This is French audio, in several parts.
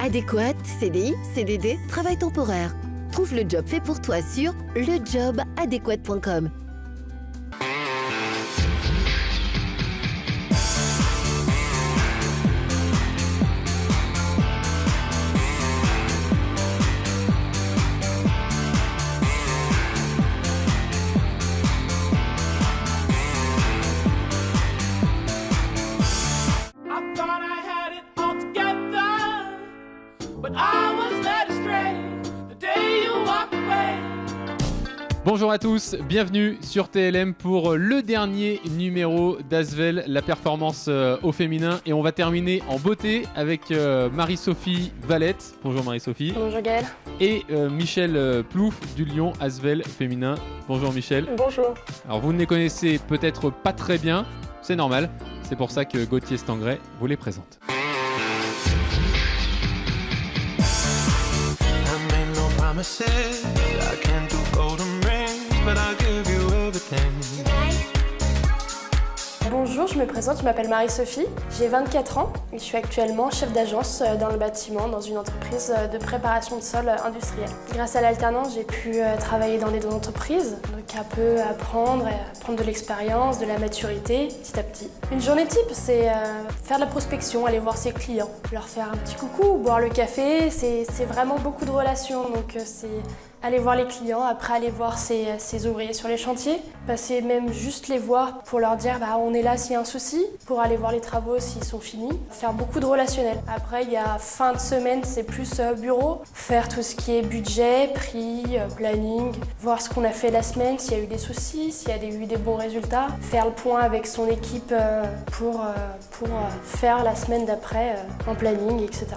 Adéquate, CDI, CDD, travail temporaire. Trouve le job fait pour toi sur lejobadéquate.com. Bonjour à tous, bienvenue sur TLM pour le dernier numéro d'Asvel, la performance au féminin. Et on va terminer en beauté avec Marie-Sophie Valette. Bonjour Marie-Sophie. Bonjour Gaël. Et Michel Plouf du Lyon Asvel féminin. Bonjour Michel. Bonjour. Alors vous ne les connaissez peut-être pas très bien, c'est normal. C'est pour ça que Gauthier Stangret vous les présente. Bonjour, je me présente, je m'appelle Marie-Sophie, j'ai 24 ans et je suis actuellement chef d'agence dans le bâtiment dans une entreprise de préparation de sol industrielle. Grâce à l'alternance, j'ai pu travailler dans des entreprises, donc un peu apprendre de l'expérience, de la maturité petit à petit. Une journée type, c'est faire de la prospection, aller voir ses clients, leur faire un petit coucou, boire le café, c'est vraiment beaucoup de relations, donc c'est aller voir les clients, après aller voir ses ouvriers sur les chantiers, passer même juste les voir pour leur dire on est là s'il y a un souci, pour aller voir les travaux s'ils sont finis, faire beaucoup de relationnel. Après il y a fin de semaine, c'est plus bureau, faire tout ce qui est budget, prix, planning, voir ce qu'on a fait la semaine, s'il y a eu des soucis, s'il y a eu des bons résultats, faire le point avec son équipe pour faire la semaine d'après en planning, etc.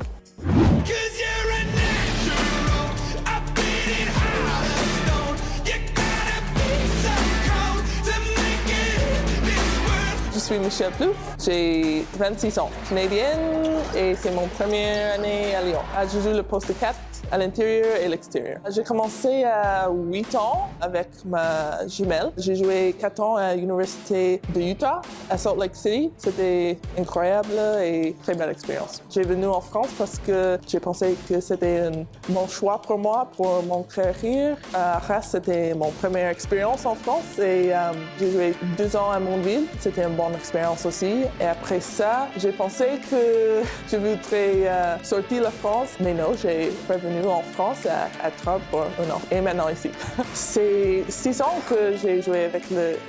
Je suis Michel Plouf, j'ai 26 ans, canadienne et c'est mon première année à Lyon. Je joue le poste 4 à l'intérieur et l'extérieur. J'ai commencé à 8 ans avec ma jumelle. J'ai joué 4 ans à l'université de Utah, à Salt Lake City. C'était incroyable et très belle expérience. J'ai venu en France parce que j'ai pensé que c'était un bon choix pour moi, pour mon carrière. Arras, c'était mon première expérience en France et j'ai joué 2 ans à Mondeville. C'était une bonne expérience aussi. Et après ça, j'ai pensé que je voudrais sortir de la France, mais non, j'ai revenu en France à Troyes pour 1 an. Et maintenant ici. C'est 6 ans que j'ai joué avec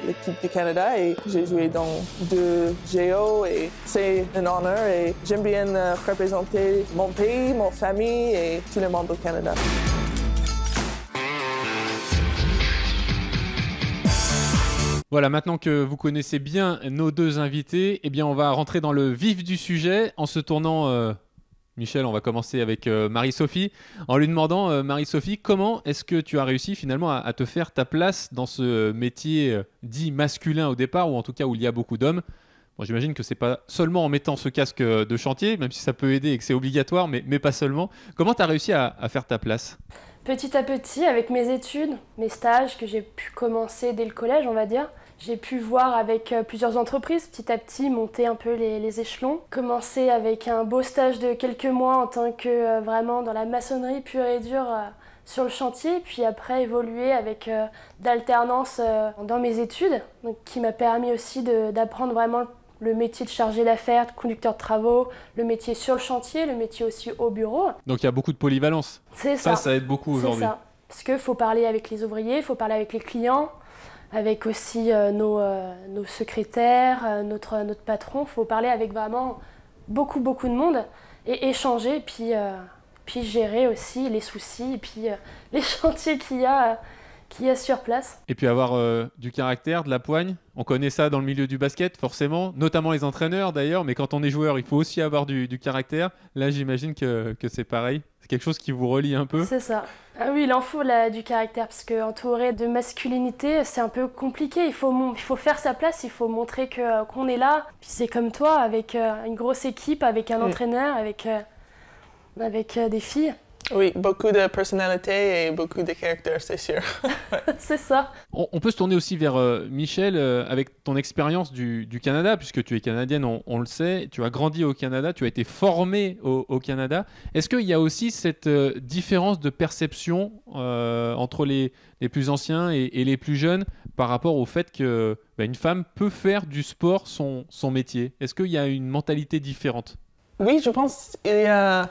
l'équipe du Canada et j'ai joué dans 2 JO et c'est un honneur et j'aime bien représenter mon pays, mon famille et tout le monde au Canada. Voilà, maintenant que vous connaissez bien nos deux invités, eh bien on va rentrer dans le vif du sujet en se tournant... Michel, on va commencer avec Marie-Sophie, en lui demandant, Marie-Sophie, comment est-ce que tu as réussi finalement à te faire ta place dans ce métier dit masculin au départ, ou en tout cas où il y a beaucoup d'hommes. Bon, j'imagine que c'est pas seulement en mettant ce casque de chantier, même si ça peut aider et que c'est obligatoire, mais pas seulement. Comment tu as réussi à faire ta place ? Petit à petit, avec mes études, mes stages que j'ai pu commencer dès le collège, on va dire, j'ai pu voir avec plusieurs entreprises, petit à petit, monter un peu les échelons. Commencer avec un beau stage de quelques mois en tant que vraiment dans la maçonnerie pure et dure sur le chantier, puis après évoluer avec d'alternance dans mes études, donc, qui m'a permis aussi d'apprendre vraiment le métier de chargé d'affaires, de conducteur de travaux, le métier sur le chantier, le métier aussi au bureau. Donc il y a beaucoup de polyvalence. C'est ça. Ça aide beaucoup aujourd'hui. C'est ça. Parce qu'il faut parler avec les ouvriers, il faut parler avec les clients, avec aussi nos secrétaires, notre patron. Il faut parler avec vraiment beaucoup de monde et échanger, puis gérer aussi les soucis et puis les chantiers qu'il y a sur place. Et puis avoir du caractère, de la poigne. On connaît ça dans le milieu du basket, forcément, notamment les entraîneurs d'ailleurs, mais quand on est joueur, il faut aussi avoir du caractère. Là, j'imagine que c'est pareil. C'est quelque chose qui vous relie un peu. C'est ça. Ah oui, il en faut du caractère, parce qu'entouré de masculinité, c'est un peu compliqué. Il faut faire sa place, il faut montrer qu'on est là. Puis c'est comme toi, avec une grosse équipe, avec un entraîneur, avec des filles. Oui, beaucoup de personnalité et beaucoup de caractère, c'est sûr. C'est ça. On peut se tourner aussi vers Michel, avec ton expérience du Canada, puisque tu es canadienne, on le sait, tu as grandi au Canada, tu as été formée au Canada. Est-ce qu'il y a aussi cette différence de perception entre les plus anciens et les plus jeunes par rapport au fait que une femme peut faire du sport son métier? Est-ce qu'il y a une mentalité différente? Oui, je pense qu'il y a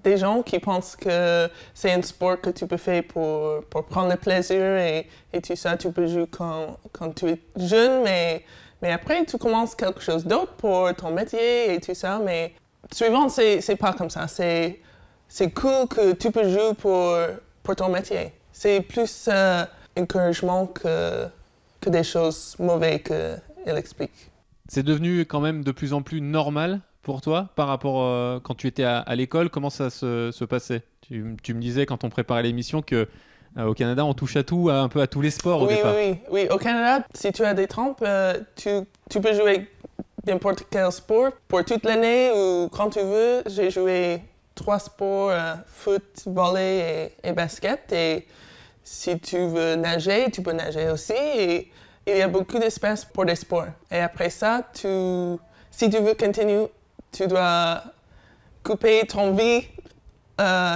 des gens qui pensent que c'est un sport que tu peux faire pour prendre le plaisir et tout ça, tu peux jouer quand tu es jeune, mais après tu commences quelque chose d'autre pour ton métier et tout ça, mais souvent c'est pas comme ça. C'est cool que tu peux jouer pour ton métier. C'est plus encouragement que des choses mauvaises qu'elle explique. C'est devenu quand même de plus en plus normal pour toi par rapport quand tu étais à l'école? Comment ça se passait? Tu me disais quand on préparait l'émission que au Canada on touche à tout, un peu à tous les sports au départ. Oui. Au Canada, si tu as des trompes, tu peux jouer n'importe quel sport pour toute l'année ou quand tu veux. J'ai joué 3 sports, foot, volley et basket. Et si tu veux nager, tu peux nager aussi. Et il y a beaucoup d'espace pour des sports. Et après ça, si tu veux continuer, tu dois couper ton vie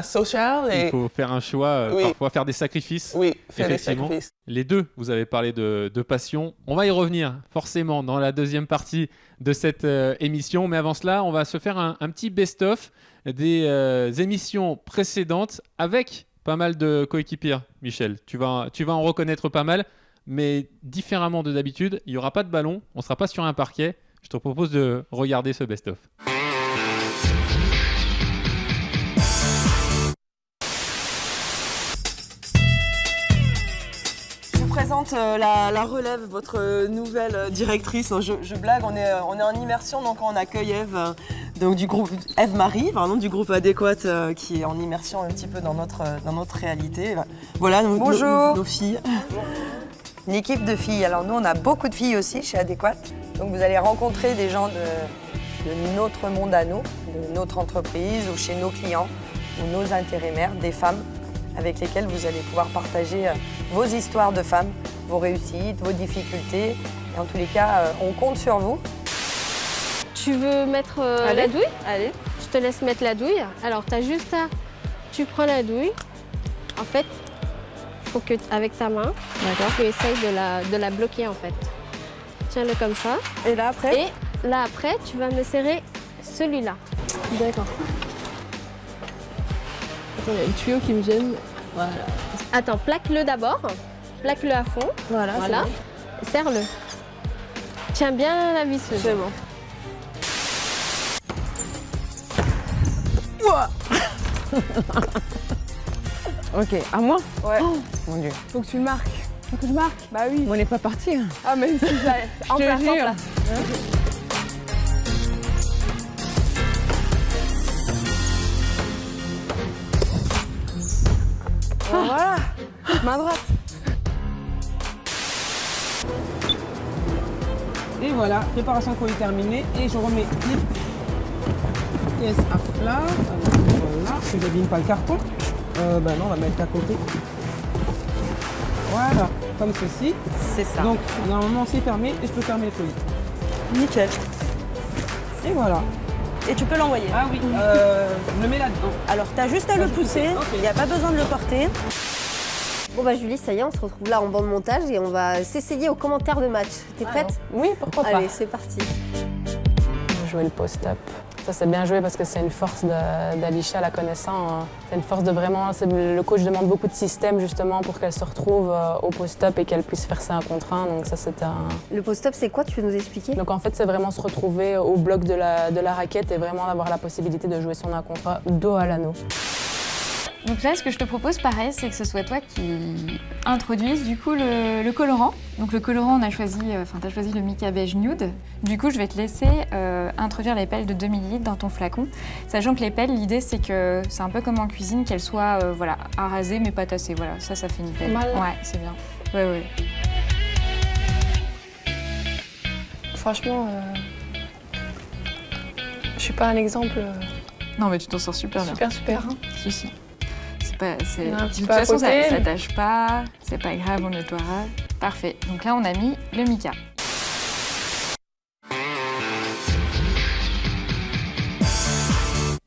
sociale. Il faut faire un choix, parfois faire des sacrifices. Oui, faire des sacrifices. Les deux, vous avez parlé de passion. On va y revenir forcément dans la deuxième partie de cette émission. Mais avant cela, on va se faire un petit best-of des émissions précédentes avec pas mal de coéquipiers. Michel, tu vas en reconnaître pas mal, mais différemment de d'habitude. Il n'y aura pas de ballon, on ne sera pas sur un parquet. Je te propose de regarder ce best-of. Je vous présente la relève, votre nouvelle directrice. Non, je blague, on est en immersion, donc on accueille Eve, donc du groupe Eve-Marie, pardon, du groupe Adéquate, qui est en immersion un petit peu dans notre réalité. Voilà, Bonjour. Nos filles. Une équipe de filles. Alors nous, on a beaucoup de filles aussi chez Adéquate. Donc vous allez rencontrer des gens de notre monde à nous, de notre entreprise ou chez nos clients ou nos intérimaires, des femmes avec lesquelles vous allez pouvoir partager vos histoires de femmes, vos réussites, vos difficultés. Et en tous les cas, on compte sur vous. Tu veux mettre la douille? Allez. Je te laisse mettre la douille. Alors, tu as juste à... Tu prends la douille. En fait, il faut que, avec ta main, tu essayes de la bloquer, en fait. Tiens-le comme ça. Et là, après? Et là, après, tu vas me serrer celui-là. D'accord. Attends, il y a le tuyau qui me gêne. Voilà. Attends, plaque-le d'abord. Plaque-le à fond. Voilà. Serre-le. Tiens bien la visseuse. C'est bon. Ok, à moi? Ouais. Oh, mon Dieu. Faut que tu le marques. Faut que je marque? Bah oui. On n'est pas parti. Hein. Ah mais si, ça... en place, en place. Voilà, main droite. Et voilà, préparation colis terminée. Et je remets les pièces à plat. Voilà, que j'abîme pas le carton. Non, on va mettre à côté. Voilà, comme ceci. C'est ça. Donc, normalement, c'est fermé et je peux fermer le colis. Nickel. Et voilà. Et tu peux l'envoyer. Ah oui, je le mets là-dedans. Alors, tu as juste à le pousser. Il n'y a pas besoin de le porter. Bon bah Julie, ça y est, on se retrouve là en banc de montage et on va s'essayer aux commentaires de match. T'es prête? Oui, pourquoi pas. Allez, c'est parti. Jouer le post-up. Ça, c'est bien joué parce que c'est une force d'Alisha, la connaissant. C'est une force de vraiment... Le coach demande beaucoup de systèmes justement pour qu'elle se retrouve au post-up et qu'elle puisse faire ça 1 contre 1. Donc ça, c'était un... Le post-up, c'est quoi? Tu peux nous expliquer? Donc en fait, c'est vraiment se retrouver au bloc de la raquette et vraiment avoir la possibilité de jouer son 1 contre 1 dos à l'anneau. Donc là, ce que je te propose, pareil, c'est que ce soit toi qui introduise du coup le colorant. Donc le colorant, t'as choisi le Mica Beige Nude. Du coup, je vais te laisser introduire les pelles de 2 ml dans ton flacon. Sachant que les pelles, l'idée, c'est que c'est un peu comme en cuisine, qu'elles soient à raser mais pas tassées. Voilà, ça fait nickel. Mal. Ouais, c'est bien. Ouais. Franchement, je suis pas un exemple. Non, mais tu t'en sors super bien. Super. Si. c'est pas, c'est, Un de petit toute peu à façon, côté. ça tâche pas, c'est pas grave, on nettoiera. Parfait. Donc là, on a mis le mica.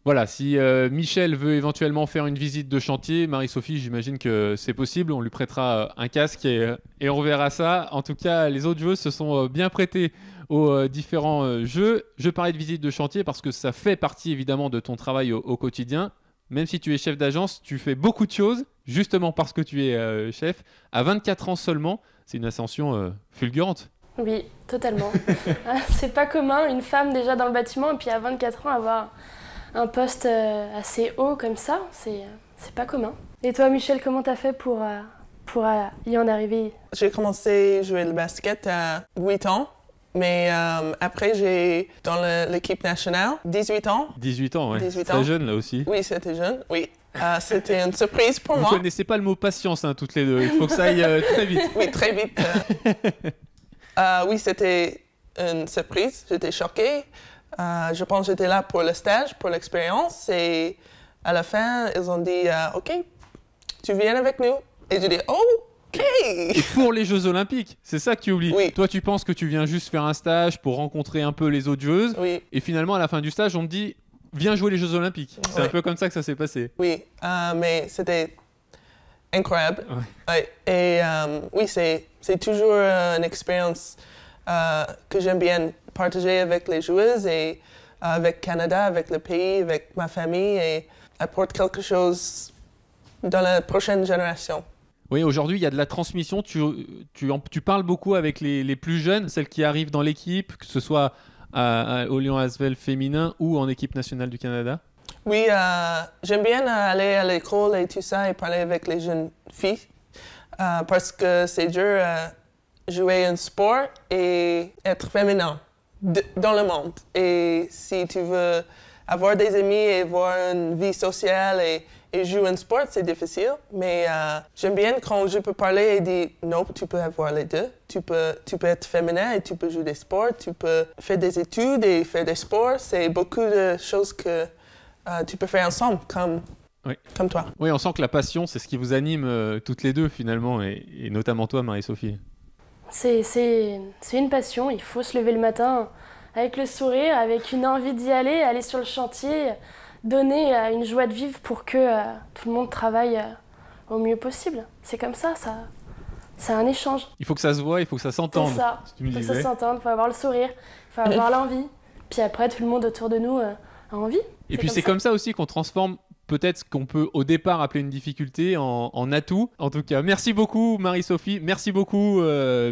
Voilà, si Michel veut éventuellement faire une visite de chantier, Marie-Sophie, j'imagine que c'est possible. On lui prêtera un casque et on verra ça. En tout cas, les autres joueuses se sont bien prêtées aux différents jeux. Je parlais de visite de chantier parce que ça fait partie évidemment de ton travail au quotidien. Même si tu es chef d'agence, tu fais beaucoup de choses, justement parce que tu es chef. À 24 ans seulement, c'est une ascension fulgurante. Oui, totalement. C'est pas commun, une femme déjà dans le bâtiment, et puis à 24 ans, avoir un poste assez haut comme ça, c'est pas commun. Et toi, Michel, comment t'as fait pour y en arriver? J'ai commencé à jouer le basket à 8 ans, mais après, j'ai dans l'équipe nationale, 18 ans. 18 ans, ouais. 18 Très ans. jeune, là aussi. Oui, c'était jeune, oui. C'était une surprise pour Vous moi. ne connaissez pas le mot patience, hein, toutes les deux. Il faut que ça aille très vite. Oui, très vite. Oui, c'était une surprise. J'étais choquée. Je pense que j'étais là pour le stage, pour l'expérience. Et à la fin, ils ont dit OK, tu viens avec nous. Et j'ai dit OK. Et pour les Jeux Olympiques, c'est ça que tu oublies. Oui. Toi, tu penses que tu viens juste faire un stage pour rencontrer un peu les autres joueuses. Oui. Et finalement, à la fin du stage, on te dit viens jouer les Jeux Olympiques. C'est un peu comme ça que ça s'est passé. Oui, mais c'était incroyable. Ouais. Et oui, c'est toujours une expérience que j'aime bien partager avec les joueuses et avec Canada, avec le pays, avec ma famille et apporte quelque chose dans la prochaine génération. Oui, aujourd'hui, il y a de la transmission. Tu parles beaucoup avec les plus jeunes, celles qui arrivent dans l'équipe, que ce soit au Lyon Asvel féminin ou en équipe nationale du Canada. Oui, j'aime bien aller à l'école et tout ça et parler avec les jeunes filles parce que c'est dur jouer un sport et être féminin dans le monde. Et si tu veux avoir des amis et avoir une vie sociale et jouer un sport, c'est difficile. Mais j'aime bien quand je peux parler et dire non, tu peux avoir les deux. Tu peux être féminin et tu peux jouer des sports. Tu peux faire des études et faire des sports. C'est beaucoup de choses que tu peux faire ensemble, comme toi. Oui, on sent que la passion, c'est ce qui vous anime toutes les deux finalement, et notamment toi, Marie-Sophie. C'est une passion, il faut se lever le matin avec le sourire, avec une envie d'y aller sur le chantier, donner une joie de vivre pour que tout le monde travaille au mieux possible. C'est comme ça, c'est un échange. Il faut que ça se voit, il faut que ça s'entende. C'est ça, il faut que ça s'entende, il faut avoir le sourire, il faut avoir l'envie. Puis après, tout le monde autour de nous a envie. Et puis c'est comme ça aussi qu'on transforme peut-être ce qu'on peut au départ appeler une difficulté en atout. En tout cas, merci beaucoup Marie-Sophie, merci beaucoup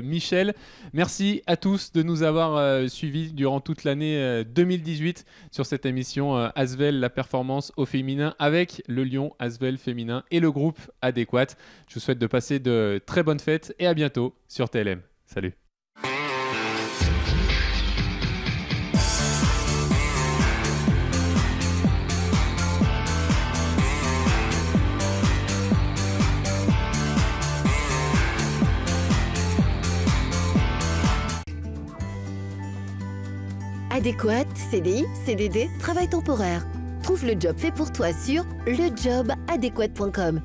Michel. Merci à tous de nous avoir suivis durant toute l'année 2018 sur cette émission Asvel, la performance au féminin avec le Lyon Asvel féminin et le groupe Adéquate. Je vous souhaite de passer de très bonnes fêtes et à bientôt sur TLM. Salut. Adéquate, CDI, CDD, travail temporaire. Trouve le job fait pour toi sur lejobadéquate.com.